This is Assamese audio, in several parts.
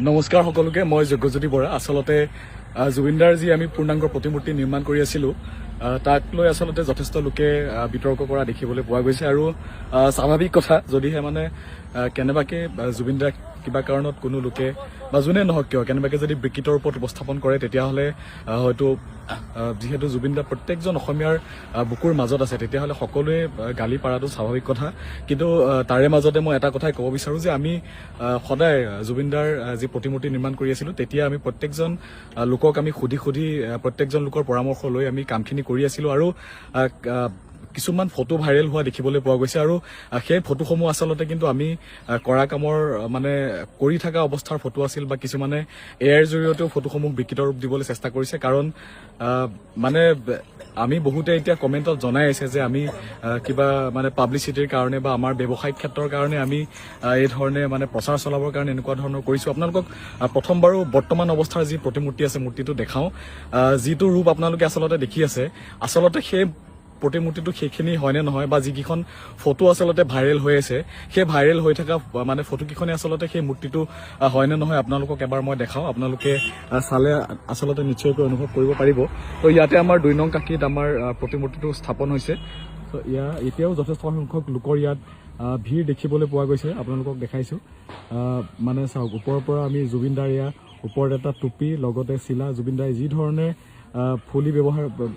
নমস্কাৰ সকলোকে মই যজ্ঞজ্যোতি বৰা আসলতে জুবিনদাৰ যি আমি পূৰ্ণাংগ প্ৰতিমূৰ্তি নিৰ্মাণ কৰি আছিলো তাক লৈ আসলতে যথেষ্ট লোকে বিতৰ্ক কৰা দেখিবলৈ পোৱা গৈছে আৰু স্বাভাৱিক কথা যদিহে মানে কেনেবাকে জুবিনদাক কিবা কাৰণত কোনো লোকে বা যোনে নহওক কিয় কেনেবাকে যদি বিকৃতৰ ওপৰত উপস্থাপন কৰে তেতিয়াহ'লে হয়তো যিহেতু জুবিনদা প্ৰত্যেকজন অসমীয়াৰ বুকুৰ মাজত আছে তেতিয়াহ'লে সকলোৱে গালি পাৰাটো স্বাভাৱিক কথা কিন্তু তাৰে মাজতে মই এটা কথাই ক'ব বিচাৰো যে আমি সদায় জুবিনদাৰ যি প্ৰতিমূৰ্তি নিৰ্মাণ কৰি আছিলো তেতিয়া আমি প্ৰত্যেকজন লোকক আমি সুধি প্ৰত্যেকজন লোকৰ পৰামৰ্শ লৈ আমি কামখিনি কৰি আছিলো আৰু কিছুমান ফটো ভাইৰেল হোৱা দেখিবলৈ পোৱা গৈছে আৰু সেই ফটোসমূহ আচলতে কিন্তু আমি কৰা কামৰ মানে কৰি থকা অৱস্থাৰ ফটো আছিল বা কিছুমানে এআইৰ জৰিয়তেও ফটোসমূহ বিকৃত ৰূপ দিবলৈ চেষ্টা কৰিছে কাৰণ মানে আমি বহুতে এতিয়া কমেণ্টত জনাই আছে যে আমি কিবা মানে পাব্লিচিটিৰ কাৰণে বা আমাৰ ব্যৱসায়িক ক্ষেত্ৰৰ কাৰণে আমি এই ধৰণে মানে প্ৰচাৰ চলাবৰ কাৰণে এনেকুৱা ধৰণৰ কৰিছো আপোনালোকক প্ৰথমবাৰো বৰ্তমান অৱস্থাৰ যি প্ৰতিমূৰ্তি আছে মূৰ্তিটো দেখাও যিটো ৰূপ আপোনালোকে আচলতে দেখি আছে আচলতে সেই প্ৰতিমূৰ্তিটো সেইখিনি হয়নে নহয় বা যিকেইখন ফটো আচলতে ভাইৰেল হৈ আছে সেই ভাইৰেল হৈ থকা মানে ফটোকেইখনে আচলতে সেই মূৰ্তিটো হয়নে নহয় আপোনালোকক এবাৰ মই দেখাওঁ আপোনালোকে চালে আচলতে নিশ্চয়কৈ অনুভৱ কৰিব পাৰিব তো ইয়াতে আমাৰ 2 নং কাকিত আমাৰ প্ৰতিমূৰ্তিটো স্থাপন হৈছে তো এতিয়াও যথেষ্ট সংখ্যক লোকৰ ইয়াত ভিৰ দেখিবলৈ পোৱা গৈছে আপোনালোকক দেখাইছো মানে চাওক ওপৰৰ পৰা আমি জুবিনদাৰ ওপৰত এটা টুপি লগতে চিলা জুবিনদাই যি ধৰণে ফুলি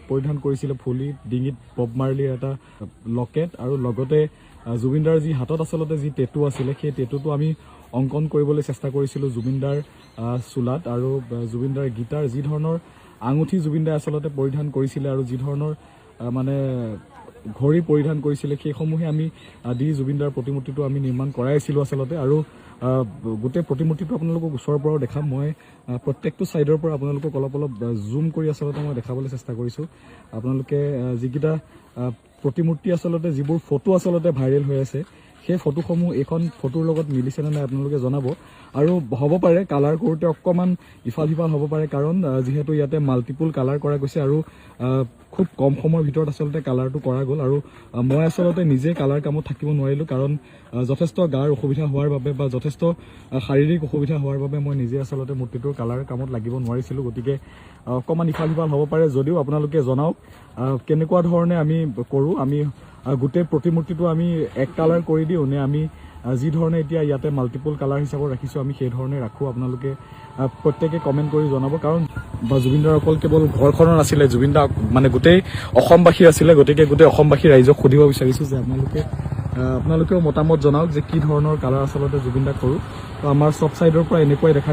পৰিধান কৰিছিলে ফুলি ডিঙিত বব মাৰ্লিৰ এটা লকেট আৰু লগতে জুবিনদাৰ যি হাতত আচলতে যি টেটু আছিলে সেই টেটুটো আমি অংকন কৰিবলৈ চেষ্টা কৰিছিলো জুবিনদাৰ চুলাত আৰু জুবিনদাৰ গীটাৰ যি ধৰণৰ আঙুঠি জুবিনদাই আচলতে পৰিধান কৰিছিলে আৰু যি ধৰণৰ মানে ঘড়ী পৰিধান কৰিছিলে সেইসমূহে আমি দি জুবিনদাৰ প্ৰতিমূৰ্তিটো আমি নিৰ্মাণ কৰাইছিলো আচলতে আৰু গোটেই প্ৰতিমূৰ্তিটো আপোনালোকক ওচৰৰ পৰাও দেখাম মই প্ৰত্যেকটো সাইডৰ পৰা আপোনালোকক অলপ জুম কৰি আচলতে মই দেখাবলৈ চেষ্টা কৰিছো আপোনালোকে যিকেইটা প্ৰতিমূৰ্তি আচলতে যিবোৰ ফটো আচলতে ভাইৰেল হৈ আছে সেই ফটোসমূহ এইখন ফটোৰ লগত মিলিছে নে নাই আপোনালোকে জনাব আৰু হ'ব পাৰে কালাৰ কৰোঁতে অকণমান ইফাল সিফাল হ'ব পাৰে কাৰণ যিহেতু ইয়াতে মাল্টিপল কালাৰ কৰা গৈছে আৰু খুব কম সময়ৰ ভিতৰত আচলতে কালাৰটো কৰা গ'ল আৰু মই আচলতে নিজে কালাৰ কামত থাকিব নোৱাৰিলোঁ কাৰণ যথেষ্ট গাৰ অসুবিধা হোৱাৰ বাবে বা যথেষ্ট শাৰীৰিক অসুবিধা হোৱাৰ বাবে মই নিজে আচলতে মূৰ্তিটোৰ কালাৰ কামত লাগিব নোৱাৰিছিলোঁ গতিকে অকণমান ইফাল সিফাল হ'ব পাৰে যদিও আপোনালোকে জনাওক কেনেকুৱা ধৰণে আমি কৰোঁ আমি গোটেই প্ৰতিমূৰ্তিটো আমি এক কালাৰ কৰি দিওঁ নে আমি যি ধৰণে এতিয়া ইয়াতে মাল্টিপল কালাৰ হিচাপত ৰাখিছোঁ আমি সেই ধৰণে ৰাখোঁ আপোনালোকে প্ৰত্যেকে কমেণ্ট কৰি জনাব কাৰণ জুবিনদাৰ অকল কেৱল ঘৰখনৰ নাছিলে জুবিনদা মানে গোটেই অসমবাসী আছিলে গতিকে গোটেই অসমবাসী ৰাইজক সুধিব বিচাৰিছোঁ যে আপোনালোকেও মতামত জনাওক যে কি ধৰণৰ কালাৰ আচলতে জুবিনদাক কৰোঁ তো আমাৰ চব চাইডৰ পৰা এনেকুৱাই দেখা